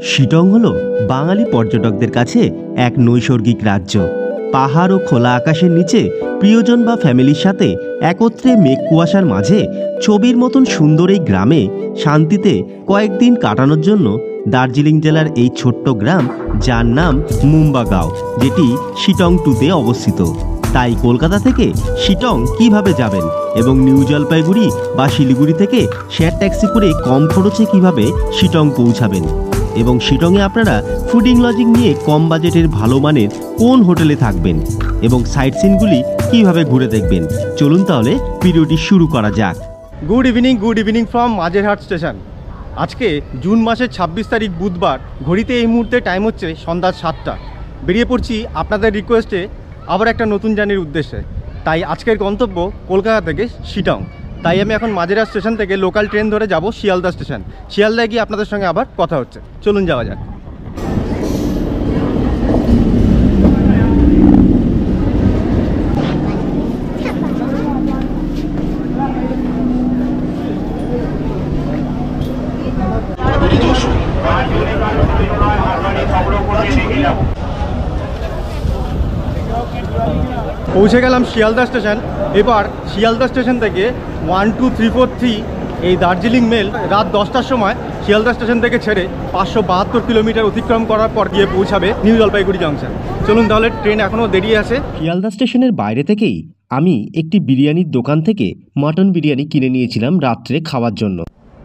শিটং হলো বাঙালি পর্যটকদের কাছে এক নৈসর্গিক রাজ্য। পাহাড় ও খোলা আকাশের নিচে প্রিয়জন বা ফ্যামিলির সাথে একত্রে মেঘ কুয়াশার মাঝে ছবির মতন সুন্দর এই গ্রামে শান্তিতে কয়েকদিন কাটানোর জন্য দার্জিলিং জেলার এই ছোট্ট গ্রাম, যার নাম মুম্বাগাঁও, যেটি শিটং 2-তে অবস্থিত। তাই কলকাতা থেকে শিটং কিভাবে যাবেন এবং নিউ জলপাইগুড়ি বা শিলিগুড়ি থেকে শেয়ার ট্যাক্সি করে কম খরচে কিভাবে শিটং পৌঁছাবেন এবং শিটংয়ে আপনারা ফুডিং লজিং নিয়ে কম বাজেটের ভালো মানের কোন হোটেলে থাকবেন এবং সাইট সিনগুলি কিভাবে ঘুরে দেখবেন, চলুন তাহলে ভিডিওটি শুরু করা যাক। Good evening from Majerhat station. আজকে জুন মাসের 26 তারিখ বুধবার। ঘড়িতে এই মুহূর্তে টাইম হচ্ছে সন্ধ্যা 7টা। বেরিয়ে পড়ছি আপনাদের রিকোয়েস্টে আবার একটা নতুন জার্নির উদ্দেশ্যে। তাই আজকের গন্তব্য কলকাতা থেকে শিটং। তাই আমি এখন মাঝেরহাট স্টেশন থেকে লোকাল ট্রেন ধরে যাব শিয়ালদা স্টেশন। শিয়ালদায় গিয়ে আপনাদের সঙ্গে আবার কথা হচ্ছে, চলুন যাওয়া যাক। পৌঁছে গেলাম শিয়ালদা স্টেশন। এবার শিয়ালদা স্টেশন থেকে 12343 এই দার্জিলিং মেল রাত 10টার সময় শিয়ালদা স্টেশন থেকে ছেড়ে 572 কিলোমিটার অতিক্রম করার পর গিয়ে পৌঁছাবে নিউ জলপাইগুড়ি জংশন। চলুন তাহলে, ট্রেন এখনও দেরি আছে। শিয়ালদা স্টেশনের বাইরে থেকেই আমি একটি বিরিয়ানির দোকান থেকে মাটন বিরিয়ানি কিনে নিয়েছিলাম রাত্রে খাওয়ার জন্য।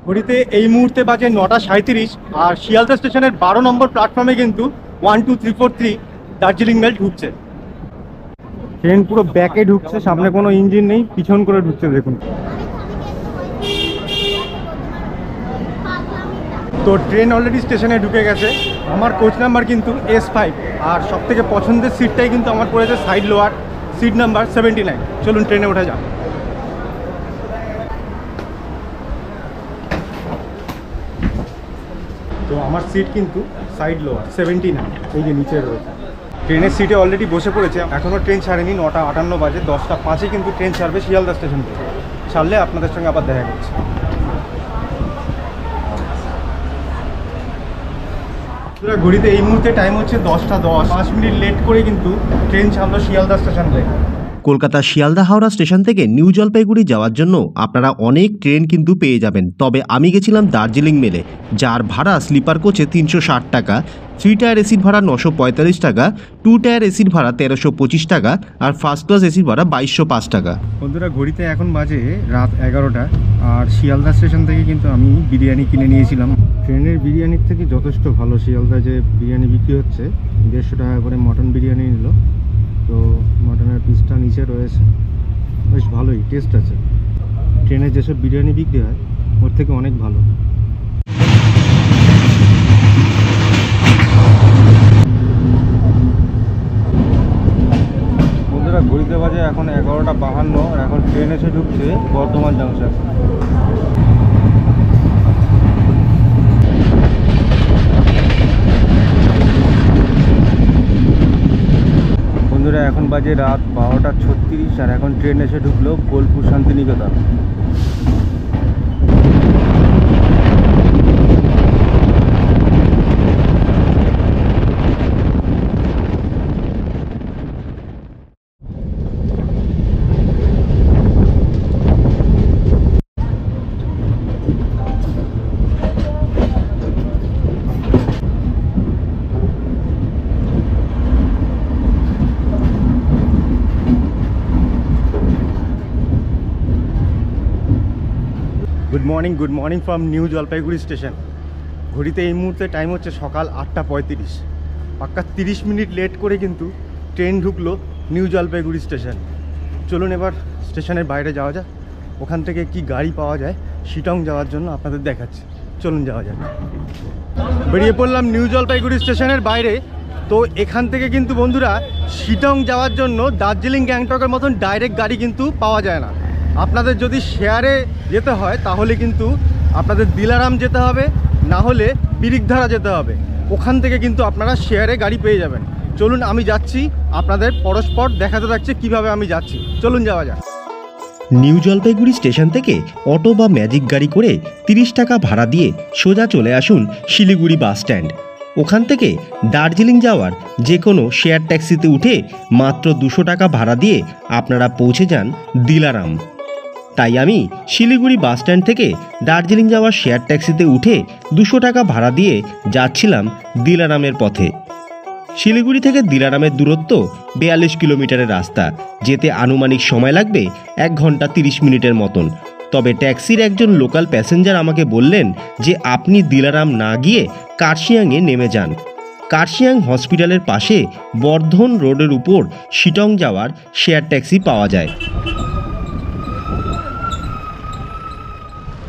ঘড়িতে এই মুহূর্তে বাজে 9:37 আর শিয়ালদা স্টেশনের 12 নম্বর প্ল্যাটফর্মে কিন্তু 12343 দার্জিলিং মেল ঢুকছে। ট্রেন পুরো ব্যাকে ঢুকছে, সামনে কোনো ইঞ্জিন নেই, পিছন করে ঢুকছে দেখুন। তো ট্রেন অলরেডি স্টেশনে ঢুকে গেছে। আমার কোচ নাম্বার কিন্তু S5 আর সবথেকে পছন্দের সিটটাই কিন্তু আমার পড়েছে সাইড লোয়ার, সিট নাম্বার 79। চলুন ট্রেনে ওঠা যাক। তো আমার সিট কিন্তু সাইড লোয়ার 79, এই যে নিচে রয়েছে। ট্রেনের সিটে অলরেডি বসে পড়েছে। এখনও ট্রেন ছাড়েনি, 9:58 বাজে। 10:05-এ কিন্তু ট্রেন ছাড়বে শিয়ালদা স্টেশন থেকে। ছাড়লে আপনাদের সঙ্গে আবার দেখা করছে। ঘড়িতে এই মুহূর্তে টাইম হচ্ছে 10:10। 5 মিনিট লেট করে কিন্তু ট্রেন ছাড়লো শিয়ালদা স্টেশন থেকে। কলকাতা শিয়ালদা হাওড়া স্টেশন থেকে নিউ জলপাইগুড়ি যাওয়ার জন্য আপনারা অনেক ট্রেন কিন্তু পেয়ে যাবেন, তবে আমি গেছিলাম দার্জিলিং মেলে, যার ভাড়া স্লিপার কোচে 360 টাকা, 3 টায়ার এসির ভাড়া 945 টাকা, 2 টায়ার এসির ভাড়া 1325 টাকা আর ফার্স্ট ক্লাস এসির ভাড়া 2205 টাকা। বন্ধুরা, ঘড়িতে এখন বাজে রাত 11টা আর শিয়ালদা স্টেশন থেকে কিন্তু আমি বিরিয়ানি কিনে নিয়েছিলাম। ট্রেনের বিরিয়ানির থেকে যথেষ্ট ভালো। শিয়ালদা যে বিরিয়ানি বিক্রি হচ্ছে 150 টাকা করে মটন বিরিয়ানি নিল। তো মটনের পিসটা নিচে রয়েছে, বেশ ভালোই টেস্ট আছে। ট্রেনে যেসব বিরিয়ানি বিক্রি হয় ওর থেকে অনেক ভালো। বন্ধুরা, ঘড়িতে বাজে এখন 11:52 আর এখন ট্রেন এসে ঢুকছে বর্ধমান জংশন। বন্ধুরা, এখন বাজে রাত 12:36 আর এখন ট্রেন এসে ঢুকলো Bolpur Shantiniketan. Good morning from New Jalpaiguri station. ঘড়িতে এই মুহূর্তে টাইম হচ্ছে সকাল 8:35। পাক্কা 30 মিনিট লেট করে কিন্তু ট্রেন ঢুকলো নিউ জলপাইগুড়ি স্টেশন। চলুন এবার স্টেশনের বাইরে যাওয়া যাক, ওখান থেকে কি গাড়ি পাওয়া যায় শিটং যাওয়ার জন্য আপনাদের দেখাচ্ছি। চলুন যাওয়া যাক। বেরিয়ে পড়লাম নিউ জলপাইগুড়ি স্টেশনের বাইরে। তো এখান থেকে কিন্তু বন্ধুরা শিটং যাওয়ার জন্য দার্জিলিং গ্যাংটকের মতন ডাইরেক্ট গাড়ি কিন্তু পাওয়া যায় না। আপনাদের যদি শেয়ারে যেতে হয় তাহলে কিন্তু আপনাদের দিলারাম যেতে হবে, না হলে বিরিকধারা যেতে হবে। ওখান থেকে কিন্তু আপনারা শেয়ারে গাড়ি পেয়ে যাবেন। চলুন আমি যাচ্ছি, আপনাদের পরস্পর দেখাতে থাকছে কিভাবে আমি যাচ্ছি। চলুন যাওয়া যাক। নিউ জলপাইগুড়ি স্টেশন থেকে অটো বা ম্যাজিক গাড়ি করে 30 টাকা ভাড়া দিয়ে সোজা চলে আসুন শিলিগুড়ি বাস স্ট্যান্ড। ওখান থেকে দার্জিলিং যাওয়ার যে কোনো শেয়ার ট্যাক্সিতে উঠে মাত্র 200 টাকা ভাড়া দিয়ে আপনারা পৌঁছে যান দিলারাম। তাই আমি শিলিগুড়ি বাস স্ট্যান্ড থেকে দার্জিলিং যাওয়ার শেয়ার ট্যাক্সিতে উঠে 200 টাকা ভাড়া দিয়ে যাচ্ছিলাম দিলারামের পথে। শিলিগুড়ি থেকে দিলারামের দূরত্ব 42 কিলোমিটারের রাস্তা, যেতে আনুমানিক সময় লাগবে 1 ঘন্টা 30 মিনিটের মতন। তবে ট্যাক্সির একজন লোকাল প্যাসেঞ্জার আমাকে বললেন যে আপনি দিলারাম না গিয়ে কার্শিয়াংয়ে নেমে যান। কার্শিয়াং হসপিটালের পাশে বর্ধন রোডের উপর শিটং যাওয়ার শেয়ার ট্যাক্সি পাওয়া যায়।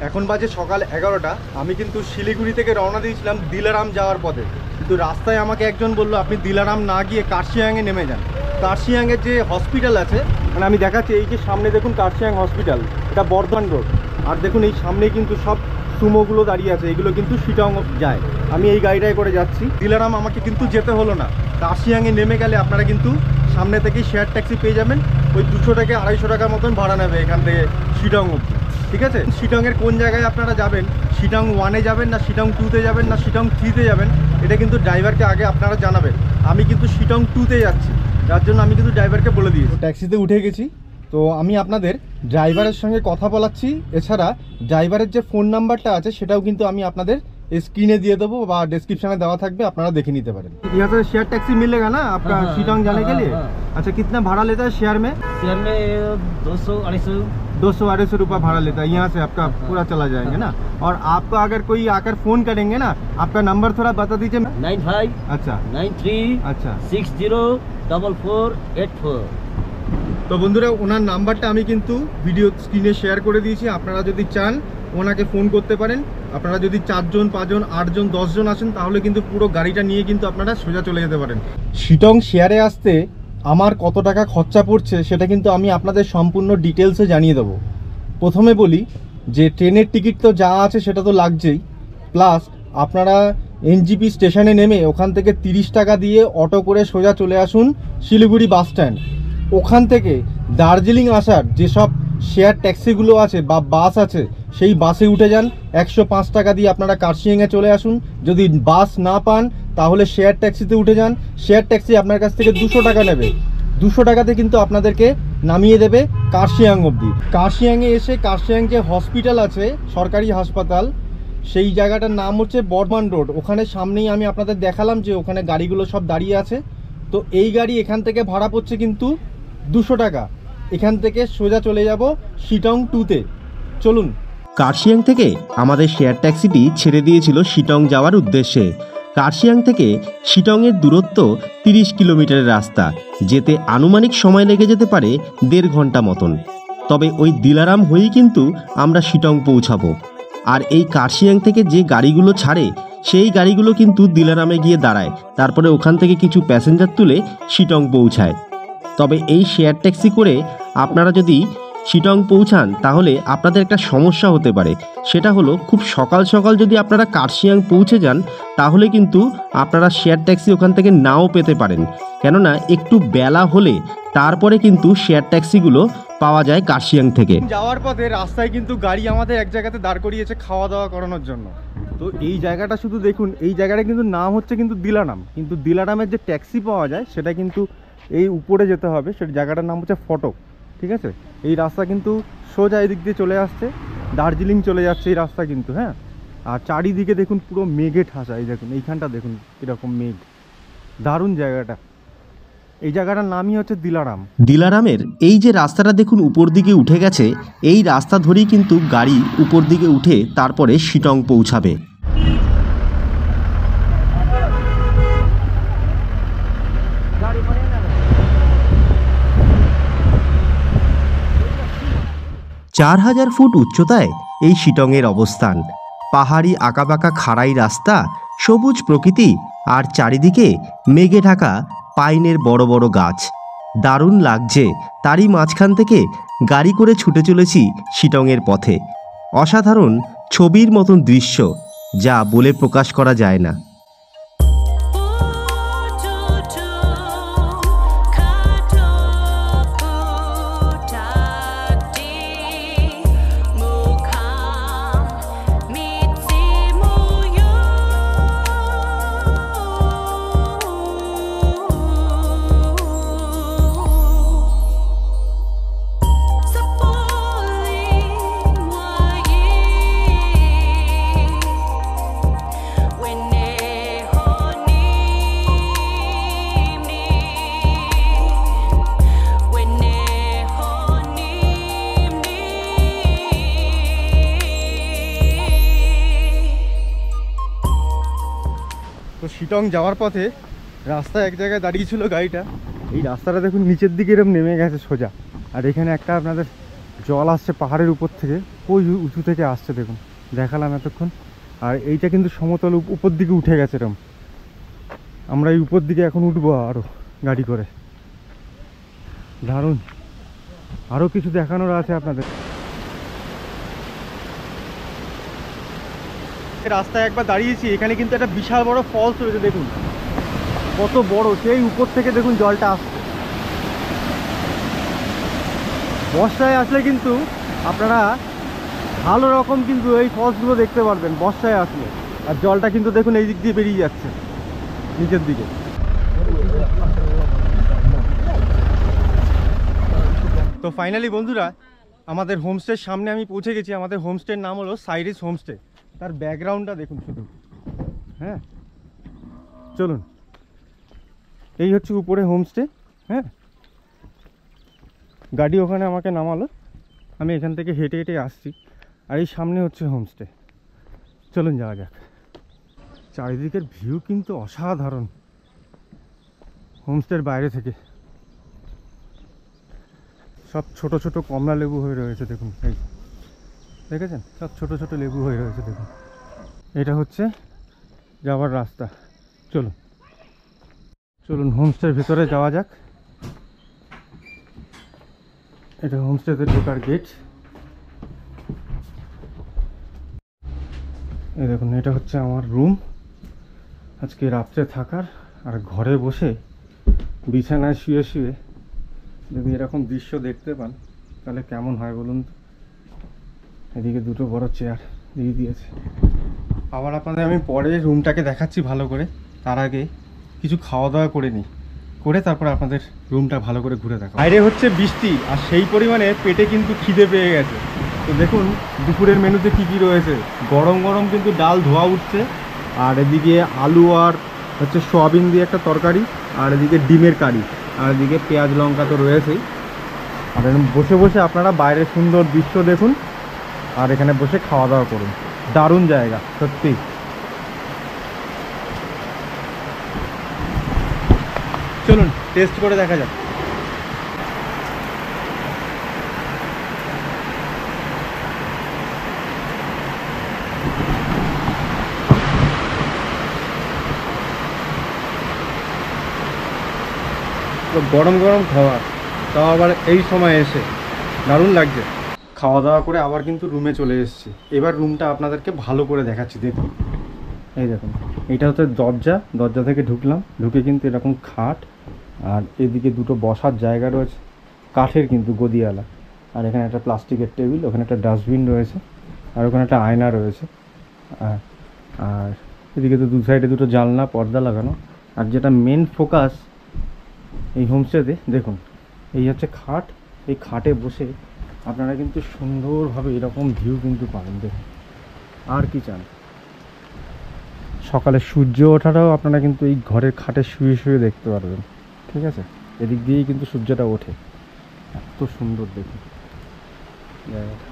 এখন বাজে সকাল 11টা। আমি কিন্তু শিলিগুড়ি থেকে রওনা দিয়েছিলাম দিলারাম যাওয়ার পথে, কিন্তু রাস্তায় আমাকে একজন বললো আপনি দিলারাম না গিয়ে কার্শিয়াংয়ে নেমে যান। কার্শিয়াংয়ের যে হসপিটাল আছে, মানে আমি দেখাচ্ছি, এই যে সামনে দেখুন কার্শিয়াং হসপিটাল, এটা বর্ধমান রোড। আর দেখুন এই সামনে কিন্তু সব সুমোগুলো দাঁড়িয়ে আছে, এগুলো কিন্তু শিটং যায়। আমি এই গাড়িটায় করে যাচ্ছি। দিলারাম আমাকে কিন্তু যেতে হলো না, কার্শিয়াংয়ে নেমে গেলে আপনারা কিন্তু সামনে থেকেই শেয়ার ট্যাক্সি পেয়ে যাবেন। ওই 200 থেকে 250 টাকার মতন ভাড়া নেবে এখান থেকে শিটং অবধি। ঠিক আছে, শিটংয়ের কোন জায়গায় আপনারা যাবেন, শিটং 1-এ যাবেন না শিটং 2-তে যাবেন না শিটং 3-তে যাবেন, এটা কিন্তু ড্রাইভারকে আগে আপনারা জানাবেন। আমি কিন্তু শিটং 2-তে যাচ্ছি, যার জন্য আমি কিন্তু ড্রাইভারকে বলে দিয়েছি। ট্যাক্সিতে উঠে গেছি, তো আমি আপনাদের ড্রাইভারের সঙ্গে কথা বলাচ্ছি। এছাড়া ড্রাইভারের যে ফোন নাম্বারটা আছে সেটাও কিন্তু আমি আপনাদের स्क्रीने दिए देवो বা डिस्क्रिप्शन देवा থাকবে, আপনারা দেখে নিতে পারেন। यहाँ से शेयर टैक्सी मिलेगा ना आपका शिटोंग जाने के लिए? अच्छा, कितना भाड़ा लेता है शेयर में? शेयर में 200-250 रुपये भाड़ा लेता है। यहाँ से आपका पूरा चला जाएंगे ना। और आपको अगर कोई आकर फ़ोन करेंगे ना, आपका नंबर थोड़ा बता दीजिए। 95 अच्छा 93 अच्छा 604484। তো বন্ধুরা, ওনার নাম্বারটা আমি কিন্তু ভিডিও স্ক্রিনে শেয়ার করে দিয়েছি। আপনারা যদি চান ওনাকে ফোন করতে পারেন। আপনারা যদি 4 জন 5 জন 8 জন 10 জন আসেন, তাহলে কিন্তু পুরো গাড়িটা নিয়ে কিন্তু আপনারা সোজা চলে যেতে পারেন। শিটং শেয়ারে আসতে আমার কত টাকা খরচা পড়ছে সেটা কিন্তু আমি আপনাদের সম্পূর্ণ ডিটেলসে জানিয়ে দেবো। প্রথমে বলি যে ট্রেনের টিকিট তো যা আছে সেটা তো লাগছেই, প্লাস আপনারা এনজিপি স্টেশনে নেমে ওখান থেকে 30 টাকা দিয়ে অটো করে সোজা চলে আসুন শিলিগুড়ি বাস স্ট্যান্ড। ওখান থেকে দার্জিলিং আসার যেসব শেয়ার ট্যাক্সিগুলো আছে বা বাস আছে, সেই বাসে উঠে যান। 105 টাকা দিয়ে আপনারা কার্শিয়াংয়ে চলে আসুন। যদি বাস না পান তাহলে শেয়ার ট্যাক্সিতে উঠে যান। শেয়ার ট্যাক্সি আপনার কাছ থেকে 200 টাকা নেবে। 200 টাকাতে কিন্তু আপনাদেরকে নামিয়ে দেবে কার্শিয়াং অবধি। কার্শিয়াংয়ে এসে কার্শিয়াং যে হসপিটাল আছে, সরকারি হাসপাতাল, সেই জায়গাটার নাম হচ্ছে বর্ধমান রোড। ওখানে সামনেই আমি আপনাদের দেখালাম যে ওখানে গাড়িগুলো সব দাঁড়িয়ে আছে। তো এই গাড়ি এখান থেকে ভাড়া পড়ছে কিন্তু 200 টাকা। এখান থেকে সোজা চলে যাব শিটং 2-তে। চলুন। কার্শিয়াং থেকে আমাদের শেয়ার ট্যাক্সিটি ছেড়ে দিয়েছিল শিটং যাওয়ার উদ্দেশ্যে। কার্শিয়াং থেকে শিটংয়ের দূরত্ব 30 কিলোমিটারের রাস্তা, যেতে আনুমানিক সময় লেগে যেতে পারে 1.5 ঘন্টা মতন। তবে ওই দিলারাম হয়েই কিন্তু আমরা শিটং পৌঁছাবো। আর এই কার্শিয়াং থেকে যে গাড়িগুলো ছাড়ে সেই গাড়িগুলো কিন্তু দিলারামে গিয়ে দাঁড়ায়, তারপরে ওখান থেকে কিছু প্যাসেঞ্জার তুলে শিটং পৌঁছায়। তবে এই শেয়ার ট্যাক্সি করে আপনারা যদি শিটং পৌঁছান তাহলে আপনাদের একটা সমস্যা হতে পারে। সেটা হলো, খুব সকাল সকাল যদি আপনারা কার্শিয়াং পৌঁছে যান তাহলে কিন্তু আপনারা শেয়ার ট্যাক্সি ওখান থেকে নাও পেতে পারেন, কেননা একটু বেলা হলে তারপরে কিন্তু শেয়ার ট্যাক্সিগুলো পাওয়া যায় কার্শিয়াং থেকে। যাওয়ার পথে রাস্তায় কিন্তু গাড়ি আমাদের এক জায়গাতে দাঁড় করিয়েছে খাওয়া দাওয়া করানোর জন্য। তো এই জায়গাটা শুধু দেখুন, এই জায়গাটা কিন্তু নাম হচ্ছে কিন্তু দিলারাম। কিন্তু দিলারামের যে ট্যাক্সি পাওয়া যায় সেটা কিন্তু এই উপরে যেতে হবে, সেই জায়গাটার নাম হচ্ছে ফটক। ঠিক আছে, এই রাস্তা কিন্তু সোজা এদিক দিয়ে চলে আসছে, দার্জিলিং চলে যাচ্ছে এই রাস্তা কিন্তু। হ্যাঁ, আর চারিদিকে দেখুন পুরো মেঘে ঠাসা। এই দেখুন এইখানটা দেখুন কীরকম মেঘ, দারুণ জায়গাটা। এই জায়গাটার নামই হচ্ছে দিলারাম। দিলারামের এই যে রাস্তাটা দেখুন উপর দিকে উঠে গেছে, এই রাস্তা ধরেই কিন্তু গাড়ি উপর দিকে উঠে তারপরে শিটং পৌঁছাবে। চার 4000 ফুট উচ্চতায় এই শিটংয়ের অবস্থান। পাহাড়ি আঁকাবাঁকা খাড়াই রাস্তা, সবুজ প্রকৃতি আর চারিদিকে মেঘে ঢাকা পাইনের বড় বড় গাছ। দারুণ লাগছে। তারই মাঝখান থেকে গাড়ি করে ছুটে চলেছি শিটংয়ের পথে। অসাধারণ ছবির মতন দৃশ্য, যা বলে প্রকাশ করা যায় না। 4000 তো শিটং যাওয়ার পথে রাস্তায় এক জায়গায় দাঁড়িয়েছিল গাড়িটা, এই রাস্তাটা দেখুন নিচের দিকে এরকম নেমে গেছে সোজা। আর এখানে একটা আপনাদের জল আসছে পাহাড়ের উপর থেকে, ওই উঁচু থেকে আসছে দেখুন, দেখালাম এতক্ষণ। আর এইটা কিন্তু সমতল উপর দিকে উঠে গেছে এরকম। আমরা এই উপর দিকে এখন উঠবো আরও গাড়ি করে, দারুণ। আরও কিছু দেখানোর আছে আপনাদের। রাস্তায় একবার দাঁড়িয়েছি, এখানে কিন্তু একটা বিশাল বড় ফলস রয়েছে, দেখুন কত বড়, সেই উপর থেকে দেখুন জলটা আসছে। বর্ষায় আসলে কিন্তু আপনারা ভালো রকম কিন্তু এই ফলসগুলো দেখতে পারবেন বর্ষায় আসলে। আর জলটা কিন্তু দেখুন এই দিক দিয়ে বেরিয়ে যাচ্ছে নিচের দিকে। তো ফাইনালি বন্ধুরা, আমাদের হোমস্টের সামনে আমি পৌঁছে গেছি। আমাদের হোমস্টের নাম হলো সাইরিস হোমস্টে। তার ব্যাকগ্রাউন্ডটা দেখুন শুধু। হ্যাঁ চলুন, এই হচ্ছে উপরে হোমস্টে। হ্যাঁ, গাড়ি ওখানে আমাকে নামালো, আমি এখান থেকে হেঁটে হেঁটে আসছি। আর এই সামনে হচ্ছে হোমস্টে, চলুন যাওয়া যাক। চারিদিকের ভিউ কিন্তু অসাধারণ হোমস্টের বাইরে থেকে। সব ছোট ছোট কমলা লেবু হয়ে রয়েছে দেখুন, এই দেখেছেন, সব ছোট ছোট লেবু হয়ে রয়েছে দেখুন। এটা হচ্ছে যাওয়ার রাস্তা। চলুন চলুন হোমস্টের ভিতরে যাওয়া যাক। এটা হোমস্টেতে ঢোকার গেট। এই দেখুন, এটা হচ্ছে আমার রুম আজকে রাত্রে থাকার। আর ঘরে বসে বিছানায় শুয়ে শুয়ে যদি এরকম দৃশ্য দেখতে পান তাহলে কেমন হয় বলুন তো। এদিকে দুটো বড় চেয়ার দিয়ে দিয়েছে। আবার আপনাদের আমি পরে রুমটাকে দেখাচ্ছি ভালো করে, তার আগে কিছু খাওয়া দাওয়া করে নিই, করে তারপরে আপনাদের রুমটা ভালো করে ঘুরে দেখা। বাইরে হচ্ছে বৃষ্টি, আর সেই পরিমাণে পেটে কিন্তু খিদে পেয়ে গেছে। তো দেখুন দুপুরের মেনুতে কি কি রয়েছে। গরম গরম কিন্তু ডাল ধোয়া উঠছে, আর এদিকে আলু আর হচ্ছে সয়াবিন দিয়ে একটা তরকারি, আর এদিকে ডিমের কারি, আর এদিকে পেঁয়াজ লঙ্কা তো রয়েছেই। আর বসে বসে আপনারা বাইরের সুন্দর দৃশ্য দেখুন, আর এখানে বসে খাওয়া দাওয়া করুন। দারুণ জায়গা সত্যি। চলুন টেস্ট করে দেখা যাক। গরম গরম খাবার, তাও আবার এই সময় এসে দারুণ লাগছে। খাওয়া দাওয়া করে আবার কিন্তু রুমে চলে এসেছি। এবার রুমটা আপনাদেরকে ভালো করে দেখাচ্ছি। দেখুন, এই দেখুন, এটা হচ্ছে দরজা। দরজা থেকে ঢুকলাম, ঢুকে কিন্তু এরকম খাট, আর এদিকে দুটো বসার জায়গা রয়েছে কাঠের কিন্তু গদিওয়ালা। আর এখানে একটা প্লাস্টিকের টেবিল, ওখানে একটা ডাস্টবিন রয়েছে, আর ওখানে একটা আয়না রয়েছে। আর এদিকে তো দু সাইডে দুটো জানলা, পর্দা লাগানো। আর যেটা মেন ফোকাস এই হোমস্টেতে দেখুন, এই হচ্ছে খাট। এই খাটে বসে আপনারা কিন্তু সুন্দরভাবে এরকম ভিউ কিন্তু পাবেন। দেখুন, আর কি চান। সকালে সূর্য ওঠাটাও আপনারা কিন্তু এই ঘরের খাটে শুয়ে শুয়ে দেখতে পারবেন। ঠিক আছে, এদিক দিয়েই কিন্তু সূর্যটা ওঠে, এত সুন্দর দেখুন জায়গাটা।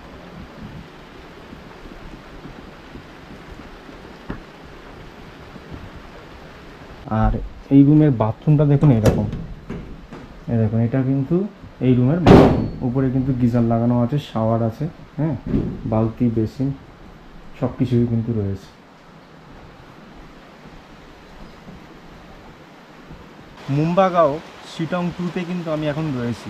আর এই রুমের বাথরুমটা দেখুন এরকম। এই দেখুন, এটা কিন্তু এই রুমের বাথরুম। উপরে কিন্তু গিজার লাগানো আছে, শাওয়ার আছে, হ্যাঁ, বালতি, বেসিন সব কিছুই কিন্তু রয়েছে। মুম্বাগাঁও শিটং 2-তে কিন্তু আমি এখন রয়েছি।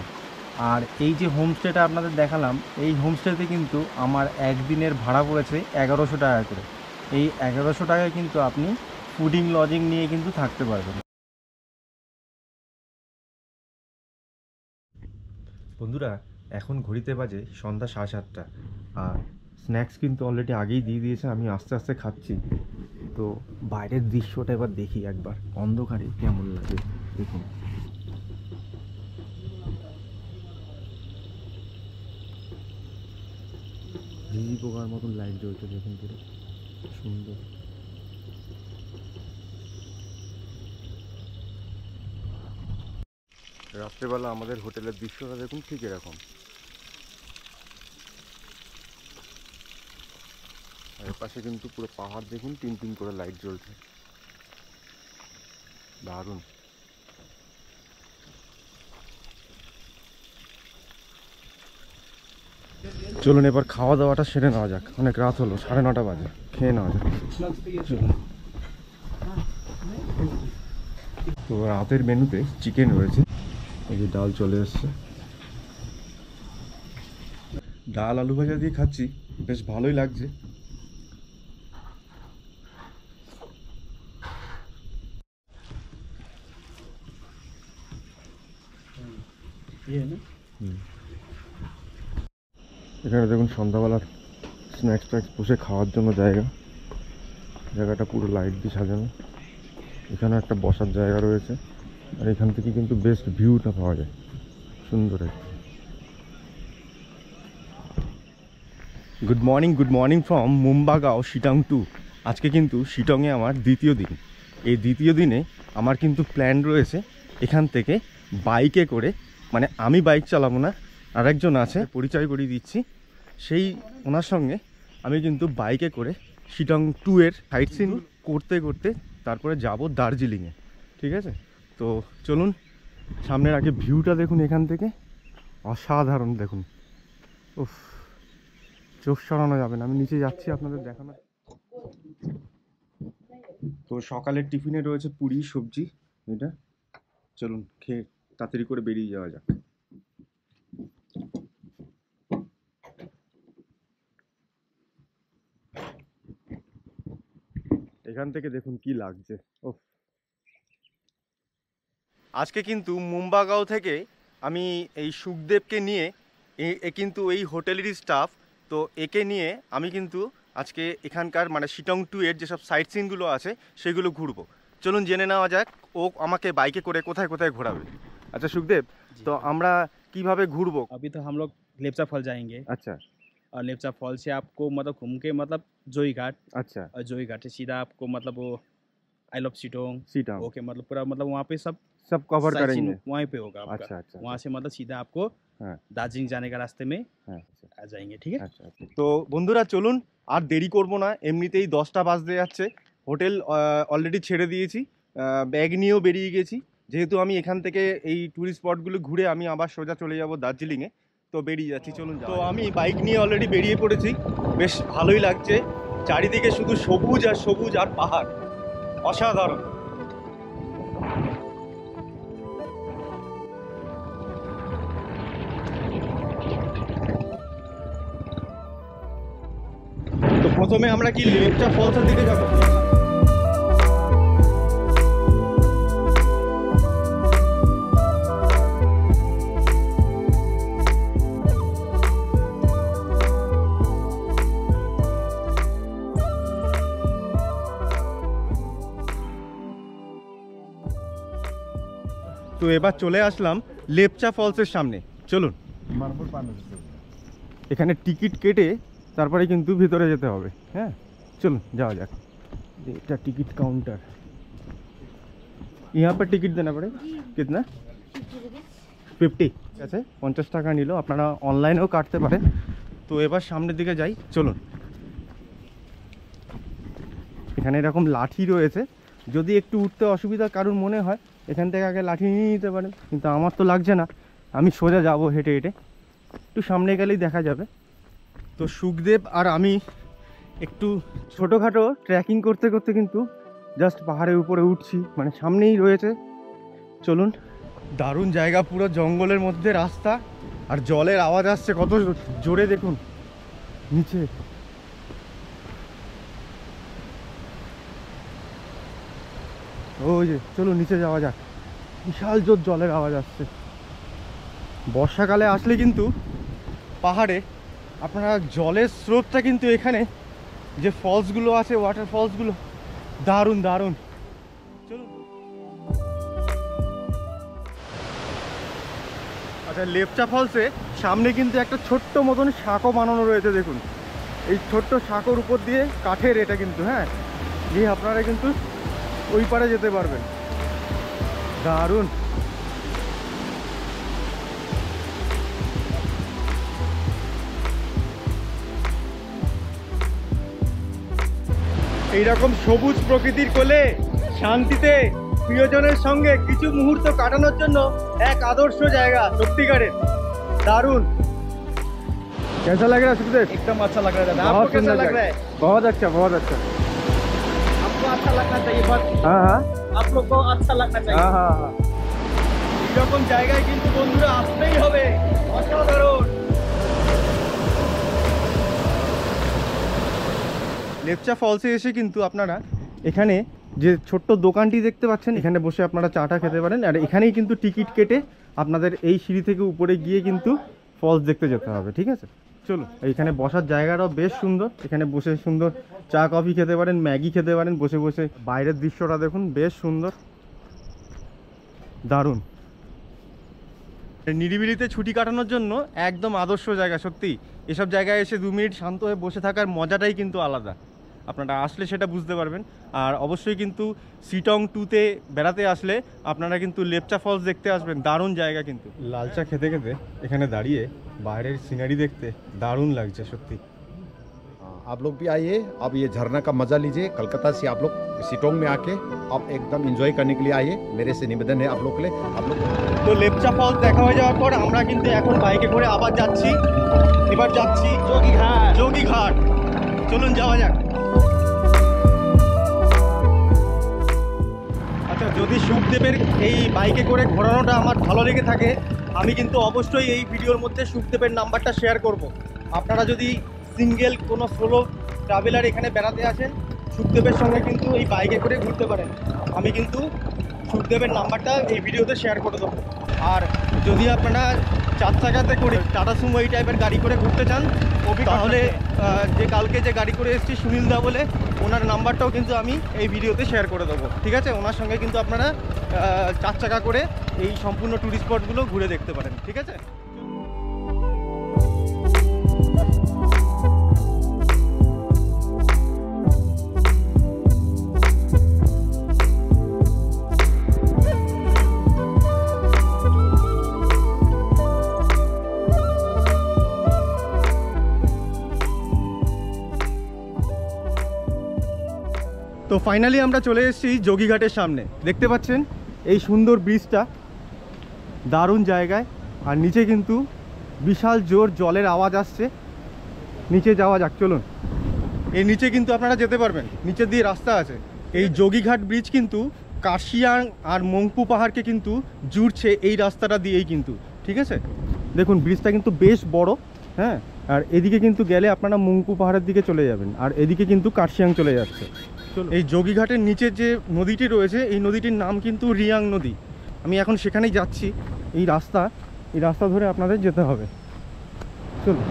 আর এই যে হোমস্টেটা আপনাদের দেখালাম, এই হোমস্টেতে কিন্তু আমার একদিনের ভাড়া পড়েছে 1100 টাকা করে। এই 1100 টাকায় কিন্তু আপনি ফুডিং লজিং নিয়ে কিন্তু থাকতে পারবেন। বন্ধুরা, এখন ঘড়িতে বাজে সন্ধ্যা 7:30, আর স্ন্যাক্স কিন্তু অলরেডি আগেই দিয়ে দিয়েছে। আমি আস্তে আস্তে খাচ্ছি। তো বাইরের দৃশ্যটা এবার দেখি একবার, অন্ধকারে কেমন লাগে দেখুন। ঝিঝি পোকার মতন লাইট জ্বলছে দেখুন, পুরো সুন্দর। রাত্রেবেলা আমাদের হোটেলের দৃশ্যটা দেখুন ঠিক এরকম। আর পাশে কিন্তু পুরো পাহাড় দেখুন, টিন টিন করে লাইট জ্বলছে। দারুণ। চলুন এবার খাওয়া দাওয়াটা সেরে নেওয়া যাক, অনেক রাত হলো, 9:30 বাজে, খেয়ে নেওয়া যাক। চলুন। তো রাতের মেনুতে চিকেন রয়েছে, এই যে ডাল চলে এসছে, ডাল আলু ভাজা দিয়ে খাচ্ছি, বেশ ভালোই লাগছে। এখানে দেখুন সন্ধ্যাবেলার স্ন্যাক্স ট্যাক্স বসে খাওয়ার জন্য জায়গাটা পুরো লাইট দিয়ে সাজানো। এখানে একটা বসার জায়গা রয়েছে, আর এখান থেকে কিন্তু বেস্ট ভিউটা পাওয়া যায়, সুন্দর একটা। গুড মর্নিং ফ্রম মুম্বাগাঁও শিটং 2। আজকে কিন্তু শিটংয়ে আমার দ্বিতীয় দিন। এই দ্বিতীয় দিনে আমার কিন্তু প্ল্যান রয়েছে এখান থেকে বাইকে করে, মানে আমি বাইক চালাবো না, আরেকজন আছে, পরিচয় করিয়ে দিচ্ছি, সেই ওনার সঙ্গে আমি কিন্তু বাইকে করে শিটং 2 এর সাইট সিন করতে করতে তারপরে যাব দার্জিলিংয়ে। ঠিক আছে, তো চলুন সামনের আগে ভিউটা দেখুন, এখান থেকে অসাধারণ দেখুন, উফ, চোখ সরানো যাবে না। আমি নিচে যাচ্ছি আপনাদের দেখানো। তো সকালের টিফিনে রয়েছে পুরি সবজি, এটা চলুন খেয়ে তাড়াতাড়ি করে বেরিয়ে যাওয়া যাক। এখান থেকে দেখুন কি লাগছে। ওহ, আজকে কিন্তু মুম্বাগাঁও থেকে আমি এই সুখদেবকে নিয়ে, কিন্তু এই হোটেলেরই স্টাফ, তো একে নিয়ে আমি কিন্তু আজকে এখানকার মানে শিটং 2 এর যেসব সাইট সিনগুলো আছে সেগুলো ঘুরবো। চলুন জেনে নেওয়া যাক ও আমাকে বাইকে করে কোথায় কোথায় ঘোরাবে। আচ্ছা সুখদেব, তো আমরা কিভাবে ঘুরবো? अभी तो हम लोग लेप्चा फॉल जाएंगे, আচ্ছা और लेप्चा फॉल से आपको मतलब घूम के मतलब जोई घाट, আচ্ছা, और जोई घाट से सीधा आपको मतलब वो आई लव शिटोंग শিটং ओके, मतलब पूरा मतलब वहाँ पे सब सब कवर साइट सीन करेंगे। वहीं पे होगा आपका। अच्छा अच्छा, वहाँ से मतलब सीधा आपको हाँ दार्जिलिंग जाने का रास्ते में হ্যাঁ आ जाएंगे, ठीक है। আচ্ছা আচ্ছা। তো বন্ধুরা চলুন আর দেরি করব না, এমনিতেই 10টা বাজতে যাচ্ছে, হোটেল অলরেডি ছেড়ে দিয়েছি, ব্যাগ নিয়েও বেরিয়ে গেছি, যেহেতু আমি এখান থেকে এই ট্যুরিস্ট স্পটগুলো ঘুরে আমি আবার সোজা চলে যাব দার্জিলিংয়ে, তো বেরিয়ে যাচ্ছি, চলুন। তো আমি বাইক নিয়ে অলরেডি বেরিয়ে পড়েছি, বেশ ভালোই লাগছে, চারিদিকে শুধু সবুজ আর সবুজ আর পাহাড়, অসাধারণ। তো প্রথমে আমরা কি লেপচা ফলসের দিকে যাবো? তো এবার চলে আসলাম লেপচা ফলসের সামনে, চলুন। এখানে টিকিট কেটে তারপরে কিন্তু ভিতরে যেতে হবে। হ্যাঁ চলুন যাওয়া যাক। এটা टिकट काउंटर, यहाँ पर टिकट देना पड़ेगा कितना? 50 আছে, 50 টাকা নিল, আপনারা অনলাইনেও কাটতে পারেন। তো এবার সামনের দিকে যাই, চলুন। এখানে এরকম লাঠি রয়েছে, যদি একটু উঠতে অসুবিধা কারোর মনে হয় এখান থেকে আগে লাঠি নিয়ে নিতে পারেন, কিন্তু আমার তো লাগছে না, আমি সোজা যাব হেঁটে হেঁটে, একটু সামনে গেলেই দেখা যাবে। তো সুখদেব আর আমি একটু ছোটোখাটো ট্রেকিং করতে করতে কিন্তু জাস্ট পাহাড়ের উপরে উঠছি, মানে সামনেই রয়েছে। চলুন, দারুণ জায়গা, পুরো জঙ্গলের মধ্যে রাস্তা, আর জলের আওয়াজ আসছে কত জোরে দেখুন নিচে। ওই যে চলুন নিচে যাওয়া যাক, বিশাল জোর জলের আওয়াজ আসছে। বর্ষাকালে আসলে কিন্তু পাহাড়ে আপনারা জলের স্রোতটা কিন্তু এখানে যে ফলসগুলো আছে, ওয়াটার ফলসগুলো দারুণ দারুণ। চলুন। আচ্ছা, লেপচা ফলসে সামনে কিন্তু একটা ছোট্ট মতন সাঁকো বানানো রয়েছে, দেখুন এই ছোট্ট সাঁকোর উপর দিয়ে, কাঠের এটা কিন্তু, হ্যাঁ, দিয়ে আপনারা কিন্তু ওই পারে যেতে পারবেন, দারুণ। এইরকম সবুজ প্রকৃতির কোলে শান্তিতে প্রিয়জনের সঙ্গে কিছু মুহূর্ত কাটানোর জন্য এক আদর্শ জায়গা, সত্যিকারের দারুণ। कैसा लग रहा है सुखदेव? एकदम अच्छा लग रहा है दादा। आपको कैसा लग रहा है? बहुत अच्छा, बहुत अच्छा। आपको अच्छा लगना चाहिए बस। हाँ हाँ आप लोग को अच्छा लगना चाहिए। हाँ हाँ हाँ, এরকম জায়গায় কিন্তু বন্ধুরা আসতেই হবে, অসাধারণ। লেপচা ফলসে এসে কিন্তু আপনারা এখানে যে ছোট্ট দোকানটি দেখতে পাচ্ছেন, এখানে বসে আপনারা চাটা খেতে পারেন। আর এখানেই কিন্তু টিকিট কেটে আপনাদের এই সিঁড়ি থেকে উপরে গিয়ে কিন্তু ফলস দেখতে যেতে হবে, ঠিক আছে? চলো, এইখানে বসার জায়গাটাও বেশ সুন্দর, এখানে বসে সুন্দর চা কফি খেতে পারেন, ম্যাগি খেতে পারেন বসে বসে। বাইরের দৃশ্যটা দেখুন, বেশ সুন্দর, দারুণ। নিরিবিলিতে ছুটি কাটানোর জন্য একদম আদর্শ জায়গা সত্যি। এসব জায়গায় এসে 2 মিনিট শান্ত হয়ে বসে থাকার মজাটাই কিন্তু আলাদা, আপনারা আসলে সেটা বুঝতে পারবেন। আর অবশ্যই কিন্তু সিটং 2-তে বেড়াতে আসলে আপনারা কিন্তু লেপচা ফলস দেখতে আসবেন, দারুণ জায়গা কিন্তু। লাল চা খেতে খেতে এখানে দাঁড়িয়ে বাইরের সিনারি দেখতে দারুণ লাগছে সত্যি। आप लोग भी आइए, अब ये झरना का मजा लीजिए। कलकत्ता से आप लोग सिटोंग में आके आप एकदम एंजॉय करने के लिए आइए। मेरे से निवेदन है आप लोग के लिए। आप लोग তো লেপচা ফলস দেখা হয়ে যাওয়ার পর আমরা কিন্তু এখন বাইকে করে আবার যাচ্ছি। এবার যাচ্ছি যোগীঘাট। চলুন যাওয়া যাক। আচ্ছা, যদি সুখদেবের এই বাইকে করে ঘোরানোটা আমার ভালো লেগে থাকে, আমি কিন্তু অবশ্যই এই ভিডিওর মধ্যে সুখদেবের নাম্বারটা শেয়ার করব। আপনারা যদি সিঙ্গেল কোনো সোলো ট্রাভেলার এখানে বেড়াতে আসেন, সুখদেবের সঙ্গে কিন্তু এই বাইকে করে ঘুরতে পারেন। আমি কিন্তু সুখদেবের নাম্বারটা এই ভিডিওতে শেয়ার করে দেবো। আর যদি আপনারা 4 চাকাতে করে টাটা সুমো এই টাইপের গাড়ি করে ঘুরতে চান, তাহলে যে কালকে যে গাড়ি করে এসেছি সুনীল দা বলে, ওনার নাম্বারটাও কিন্তু আমি এই ভিডিওতে শেয়ার করে দেবো, ঠিক আছে? ওনার সঙ্গে কিন্তু আপনারা 4 চাকা করে এই সম্পূর্ণ ট্যুরিস্ট স্পটগুলো ঘুরে দেখতে পারেন, ঠিক আছে? তো ফাইনালি আমরা চলে এসেছি যোগীঘাটের সামনে। দেখতে পাচ্ছেন এই সুন্দর ব্রিজটা, দারুণ জায়গায়। আর নিচে কিন্তু বিশাল জোর জলের আওয়াজ আসছে। নিচে যাওয়া যাক, চলুন। এই নিচে কিন্তু আপনারা যেতে পারবেন, নিচে দিয়ে রাস্তা আছে। এই যোগীঘাট ব্রিজ কিন্তু কার্শিয়াং আর মংপু পাহাড়কে কিন্তু জুড়ছে এই রাস্তাটা দিয়েই কিন্তু, ঠিক আছে? দেখুন ব্রিজটা কিন্তু বেশ বড়, হ্যাঁ। আর এদিকে কিন্তু গেলে আপনারা মংপু পাহাড়ের দিকে চলে যাবেন, আর এদিকে কিন্তু কার্শিয়াং চলে যাচ্ছে। এই যোগীঘাটের নিচে যে নদীটি রয়েছে, এই নদীটির নাম কিন্তু রিয়াং নদী। আমি এখন সেখানেই যাচ্ছি। এই রাস্তা ধরে আপনাদের যেতে হবে, চলুন।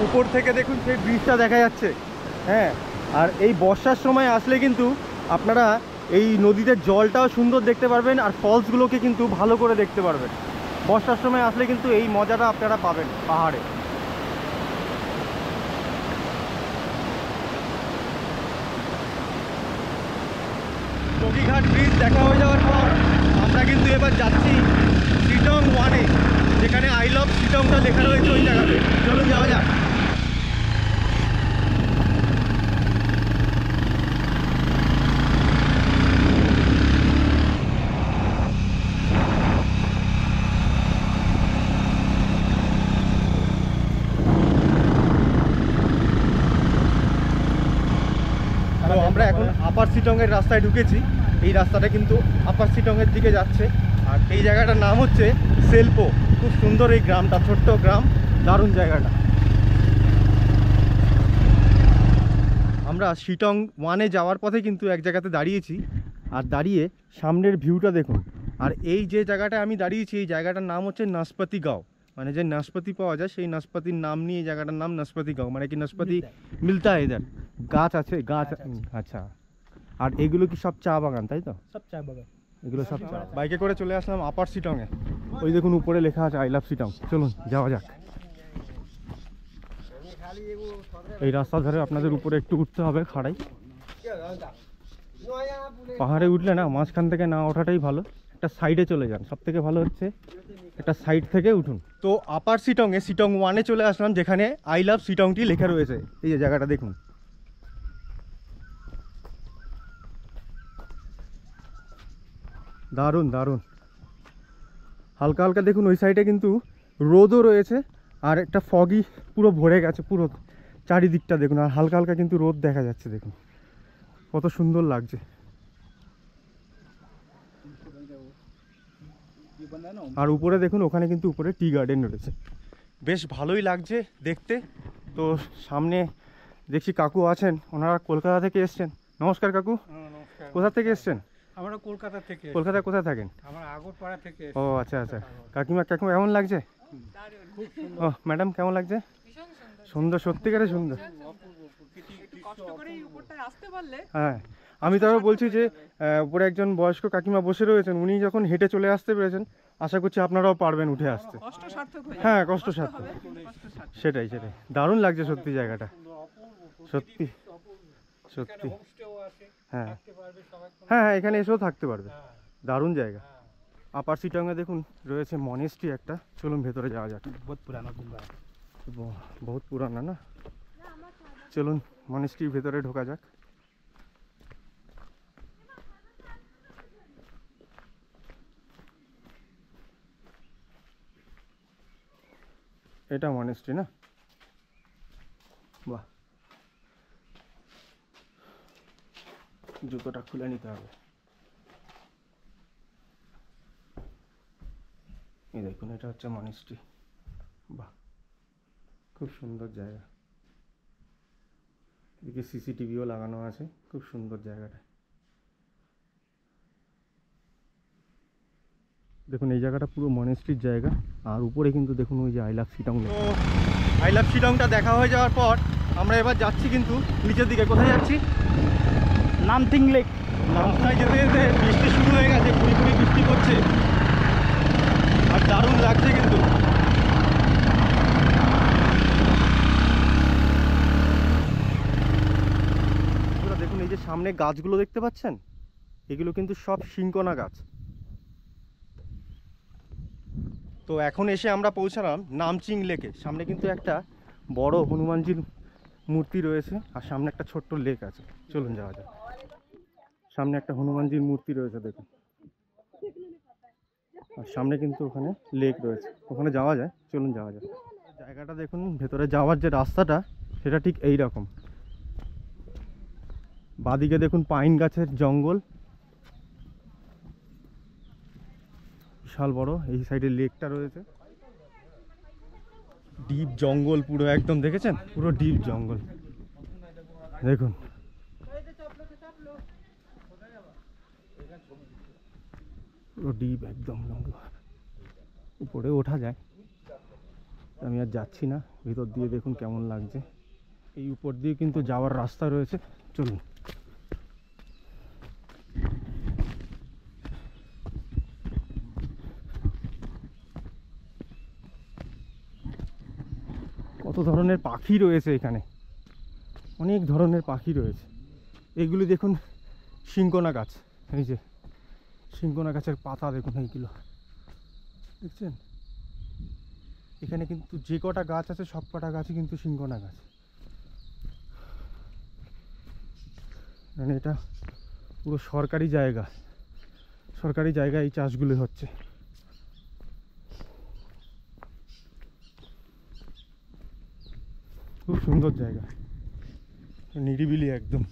উপর থেকে দেখুন সেই ব্রিজটা দেখা যাচ্ছে, হ্যাঁ। আর এই বর্ষার সময় আসলে কিন্তু আপনারা এই নদীতে জলটাও সুন্দর দেখতে পারবেন, আর ফলসগুলোকে কিন্তু ভালো করে দেখতে পারবেন। বর্ষার সময় আসলে কিন্তু এই মজাটা আপনারা পাবেন পাহাড়ে। যোগীঘাট ব্রিজ দেখা হয়ে যাওয়ার পর আমরা কিন্তু এবার যাচ্ছি সিটং 1-এ, যেখানে আই লাভ সিটংটা লেখা রয়েছে ওই জায়গাতে। চলুন যাওয়া যাক। আমরা এখন আপার সিটংয়ের রাস্তায় ঢুকেছি। এই রাস্তাটা কিন্তু আপার সিটংয়ের দিকে যাচ্ছে। আর এই জায়গাটার নাম হচ্ছে সেলপো। খুব সুন্দর এই গ্রামটা, ছোট্ট গ্রাম, দারুণ জায়গাটা। আমরা সিটং 1-এ যাওয়ার পথে কিন্তু এক জায়গাতে দাঁড়িয়েছি, আর দাঁড়িয়ে সামনের ভিউটা দেখুন। আর এই যে জায়গাটা আমি দাঁড়িয়েছি, এই জায়গাটার নাম হচ্ছে নাশপাতি গাঁও। মানে যে নাশপাতি পাওয়া যায় সেই নাশপাতির নাম নিয়ে এই জায়গাটার নাম নাশপাতি গাঁও। মানে কি নাশপাতি মিলতা হয় এদের, গাছ আছে, গাছ। আচ্ছা, আর এগুলো কি সব চা বাগান, তাই তো? সব চা বাগান, এগুলো সব চা। বাইকে করে চলে আসলাম আপার সিটংয়ে। ওই দেখুন উপরে লেখা আছে আই লাভ সিটং। চলুন যাওয়া যাক। এই রাস্তা ধরে আপনাদের উপরে একটু উঠতে হবে খাড়াই। পাহাড়ে উঠলে না মাঝখান থেকে না ওঠাটাই ভালো, একটা সাইডে চলে যান, সব থেকে ভালো হচ্ছে একটা সাইড থেকে উঠুন। তো আপার শিটংয়ে শিটং 1-এ চলে আসলাম, যেখানে আই লাভ শিটংটি লেখা রয়েছে। এই যে জায়গাটা দেখুন, দারুণ দারুণ। হালকা হালকা দেখুন ওই সাইডে কিন্তু রোদও রয়েছে, আর একটা ফগি পুরো ভরে গেছে পুরো চারিদিকটা দেখুন, আর হালকা হালকা কিন্তু রোদ দেখা যাচ্ছে, দেখুন কত সুন্দর লাগছে। আর উপরে দেখুন, ওখানে কিন্তু উপরে টি গার্ডেন রয়েছে, বেশ ভালোই লাগছে দেখতে। তো সামনে দেখছি কাকু আছেন, ওনারা কলকাতা থেকে এসছেন। নমস্কার কাকু, কোথা থেকে এসছেন? আমরা কলকাতা থেকে। কলকাতায় কোথায় থাকেন? আমরা আগরপাড়া থেকে। ও আচ্ছা আচ্ছা। কাকিমা কাকিমা কেমন লাগছে? ও ম্যাডাম কেমন লাগছে? সুন্দর, সত্যিকারে সুন্দর। হ্যাঁ, আমি তো বলছি যে উপরে একজন বয়স্ক কাকিমা বসে রয়েছেন, উনি যখন হেঁটে চলে আসতে পেরেছেন, আশা করছি আপনারাও পারবেন উঠে আসতে। হ্যাঁ, কষ্ট সার্থক। সেটাই সেটাই, দারুণ লাগছে সত্যি জায়গাটা, সত্যি সত্যি। হ্যাঁ হ্যাঁ হ্যাঁ, এখানে এসেও থাকতে পারবে, দারুণ জায়গা। আপার শিটংয়ে দেখুন রয়েছে মনেস্ট্রি একটা, চলুন ভেতরে যাওয়া যাক। বহুত পুরানা না, চলুন মনেস্ট্রির ভেতরে ঢোকা যাক। এটা মনেস্ট্রি না? বাহ, জুতোটা খুলে নিতে হবে। এই দেখুন, এটা হচ্ছে মনেস্ট্রি। বাহ, খুব সুন্দর জায়গা। এদিকে সিসিটিভিও লাগানো আছে, খুব সুন্দর জায়গাটা। দেখুন এই জায়গাটা পুরো মনেস্ট্রির জায়গা, আর উপরে কিন্তু দেখুন ওই যে আই লাভ শিটং। তো আই লাভ শিটংটা দেখা হয়ে যাওয়ার পর আমরা এবার যাচ্ছি কিন্তু নিচের দিকে। কোথায় যাচ্ছি? नामथिंग लेक। রাস্তায় যেতে যেতে বৃষ্টি শুরু হয়ে গেছে, পুরি পুরি বৃষ্টি করছে, আর দারুণ লাগছে কিন্তু। দেখুন এই যে সামনে গাছগুলো দেখতে পাচ্ছেন, এগুলো কিন্তু সব সিংকোনা গাছ। তো এখন এসে আমরা পৌঁছালাম নামচিং লেকে। সামনে কিন্তু একটা বড় হনুমানজির মূর্তি রয়েছে, আর সামনে একটা ছোট্ট লেক আছে। চলুন যাওয়া যাক। সামনে একটা হনুমানজির মূর্তি রয়েছে দেখুন, আর সামনে কিন্তু ওখানে লেক রয়েছে, ওখানে যাওয়া যায়। চলুন যাওয়া যায়। জায়গাটা দেখুন, ভেতরে যাওয়ার যে রাস্তাটা সেটা ঠিক এই রকম। বাদিকে দেখুন পাইন গাছের জঙ্গল, বিশাল বড়। এই সাইডে লেকটা রয়েছে, ডিপ জঙ্গল পুরো একদম, দেখেছেন পুরো ডিপ জঙ্গল দেখুন। পুরো ডিপ একদম জঙ্গল, উপরে ওঠা যায়, আমি আর যাচ্ছি না। ভিতর দিয়ে দেখুন কেমন লাগছে। এই উপর দিয়ে কিন্তু যাওয়ার রাস্তা রয়েছে, চলুন। কত ধরনের পাখি রয়েছে এখানে, অনেক ধরনের পাখি রয়েছে। এগুলি দেখুন সিংকোনা গাছ, এই যে সিংকোনা গাছের পাতা দেখুন, এইগুলো দেখছেন। এখানে কিন্তু যে কটা গাছ আছে সব কটা গাছই কিন্তু সিংকোনা গাছ। মানে এটা পুরো সরকারি জায়গা, সরকারি জায়গায় এই চাষগুলি হচ্ছে। খুব সুন্দর জায়গা, নিরিবিলি একদম।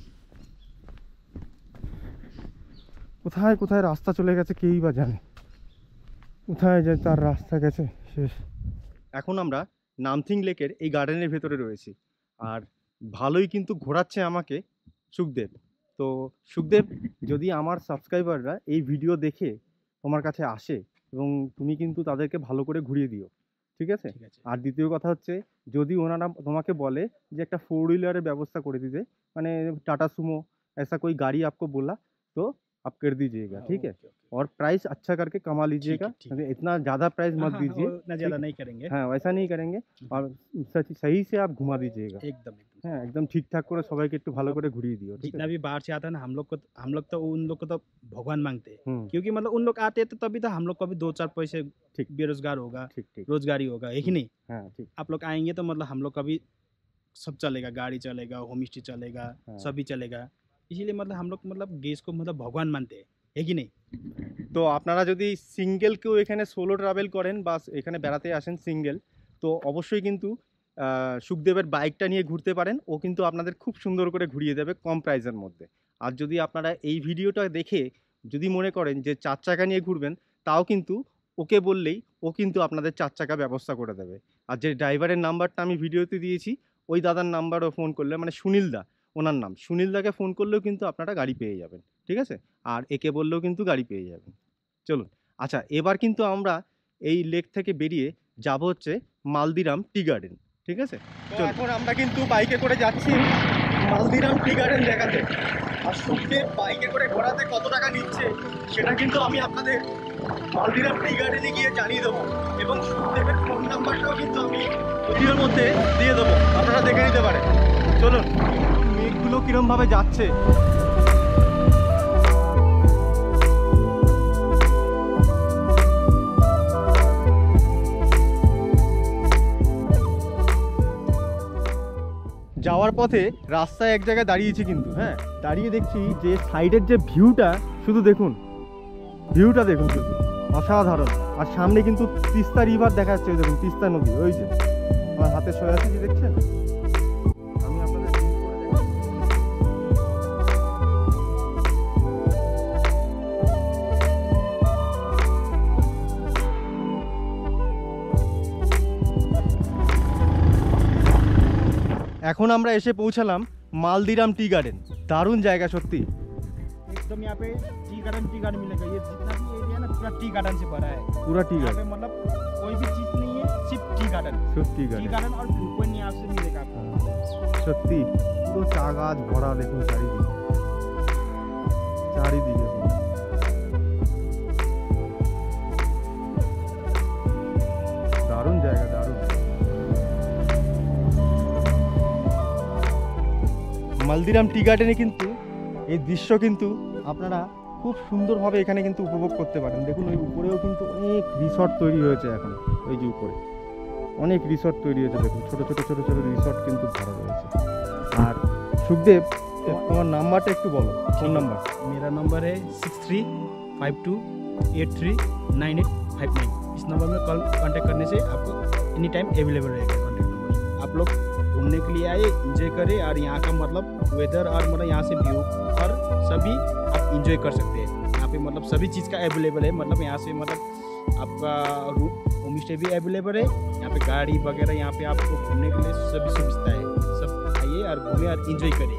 কোথায় কোথায় রাস্তা চলে গেছে কেই বা জানে, কোথায় যে তার রাস্তা গেছে শেষ। এখন আমরা নামথিং লেকের এই গার্ডেনের ভেতরে রয়েছি, আর ভালোই কিন্তু ঘোরাচ্ছে আমাকে সুখদেব। তো সুখদেব, যদি আমার সাবস্ক্রাইবাররা এই ভিডিও দেখে তোমার কাছে আসে, এবং তুমি কিন্তু তাদেরকে ভালো করে ঘুরিয়ে দিও, ঠিক আছে? আর দ্বিতীয় কথা হচ্ছে, যদি ওনারা তোমাকে বলে যে একটা 4 হুইলারের ব্যবস্থা করে দিতে, মানে টাটা সুমো ऐसा कोई गाड़ी आपको बोला, तो आप कर दीजिएगा, हाँ, ठीक है। Okay, okay. और प्राइस अच्छा करके कमा लीजिएगा, ठीक है। क्योंकि इतना ज़्यादा प्राइस मत हाँ, दीजिए, वो इतना ज़्यादा नहीं करेंगे। हाँ वैसा नहीं करेंगे। और सही से आप घुमा दीजिएगा, एकदम एकदम। হ্যাঁ একদম ঠিকঠাক করে সবাইকে একটু ভালো করে ঘুরিয়ে দিও, ঠিক जितना আছে। भी बाहर से आता है ना हम लोग तो उन लोग को तो भगवान मांगते हैं, হুম, क्योंकि मतलब उन लोग आते हैं तो तभी तो हम लोग को भी 2-4 पैसे ठीक। बेरोजगार होगा, ঠিক ঠিক, रोजगारी होगा, है कि नहीं? হ্যাঁ ঠিক, आप लोग आएंगे तो मतलब हम लोग का भी सब चलेगा, गाड़ी चलेगा, होम स्टे चलेगा, हाँ। सभी चलेगा। इसीलिए मतलब हम लोग मतलब गैस को मतलब भगवान मानते हैं, है कि नहीं? তো আপনারা যদি সিঙ্গেল কেউ এখানে সোলো ট্রাভেল করেন বা এখানে বেড়াতে আসেন সিঙ্গেল, তো অবশ্যই কিন্তু সুখদেবের বাইকটা নিয়ে ঘুরতে পারেন। ও কিন্তু আপনাদের খুব সুন্দর করে ঘুরিয়ে দেবে কম প্রাইসের মধ্যে। আর যদি আপনারা এই ভিডিওটা দেখে যদি মনে করেন যে 4 চাকা নিয়ে ঘুরবেন, তাও কিন্তু ওকে বললেই ও কিন্তু আপনাদের 4 চাকা ব্যবস্থা করে দেবে। আর যে ড্রাইভারের নাম্বারটা আমি ভিডিওতে দিয়েছি, ওই দাদার নাম্বারও ফোন করলে, মানে সুনীল দা ওনার নাম, সুনীল দাকে ফোন করলেও কিন্তু আপনারা গাড়ি পেয়ে যাবেন, ঠিক আছে। আর একে বললেও কিন্তু গাড়ি পেয়ে যাবেন। চলুন, আচ্ছা এবার কিন্তু আমরা এই লেক থেকে বেরিয়ে যাব হচ্ছে মালদিরাম টি গার্ডেন, ঠিক আছে। তো এখন আমরা কিন্তু বাইকে করে যাচ্ছি মালদিরাম টি গার্ডেন দেখাতে। আর সুখদেব বাইকে করে ঘোরাতে কত টাকা নিচ্ছে সেটা কিন্তু আমি আপনাদের মালদিরাম টি গার্ডেনে গিয়ে জানিয়ে দেবো, এবং সুখদেবের ফোন নাম্বারটাও কিন্তু আমি ভিডিওর মধ্যে দিয়ে দেবো, আপনারা দেখে নিতে পারেন। চলুন, মেঘগুলো কীরমভাবে যাচ্ছে। যাওয়ার পথে রাস্তায় এক জায়গায় দাঁড়িয়েছি কিন্তু, হ্যাঁ দাঁড়িয়ে দেখছি যে সাইডের যে ভিউটা, শুধু দেখুন ভিউটা দেখুন, শুধু অসাধারণ। আর সামনে কিন্তু তিস্তা রিভার দেখা যাচ্ছে, ওই দেখুন তিস্তা নদী, ওই যে আমার হাতে সয়ে আছে, যে দেখছেন। আমি আপনাদের zoom করে দেখাচ্ছি। এখন আমরা এসে পৌঁছালাম মালদিরাম টি গার্ডেন। দারুণ জায়গা সত্যি। एकदम यहाँ पे टी गार्डन मिलेगा। ये जितना भी एरिया है ना पूरा टी गार्डन से भरा है। পুরা টি यहाँ গার্ডেন, पे मतलब कोई भी चीज नहीं है, सिर्फ टी गार्डन। সত্যি टी গার্ডেন, गार्डन और व्यू पॉइंट यहाँ से मिलेगा आपको। সত্যি পুরো চা গাছ ভরা, দেখুন চারিদিকে, চারিদিকে পুরো। দারুণ জায়গা, দারুণ। মালদিরাম টি গার্ডেনে কিন্তু এই দৃশ্য কিন্তু আপনারা খুব সুন্দরভাবে এখানে কিন্তু উপভোগ করতে পারেন। দেখুন ওই উপরেও কিন্তু অনেক রিসর্ট তৈরি হয়েছে এখন, ওই যে উপরে অনেক রিসর্ট তৈরি হয়েছে, দেখুন ছোট ছোট ছোট ছোট রিসর্ট কিন্তু ভরা রয়েছে। আর সুখদেব, তোমার নাম্বারটা একটু বলো, ফোন নাম্বার। मेरा नंबर है 6352839859। इस नंबर में कॉल कांटेक्ट करने से आपको एनी टाइम अवेलेबल रहेगा कॉन्टैक्ट नंबर। आप लोग घूमने के लिए आए, एंजॉय करें, और यहाँ का मतलब वेदर और मतलब यहाँ से व्यू और सभी आप एंजॉय कर सकते हैं। यहाँ पे मतलब सभी चीज़ का अवेलेबल है। मतलब यहाँ से मतलब आपका होम स्टे भी अवेलेबल है। यहाँ पे गाड़ी वगैरह, यहाँ पे आपको घूमने के लिए सभी सुविधा है। सब आइए और घूमें और एंजॉय करें।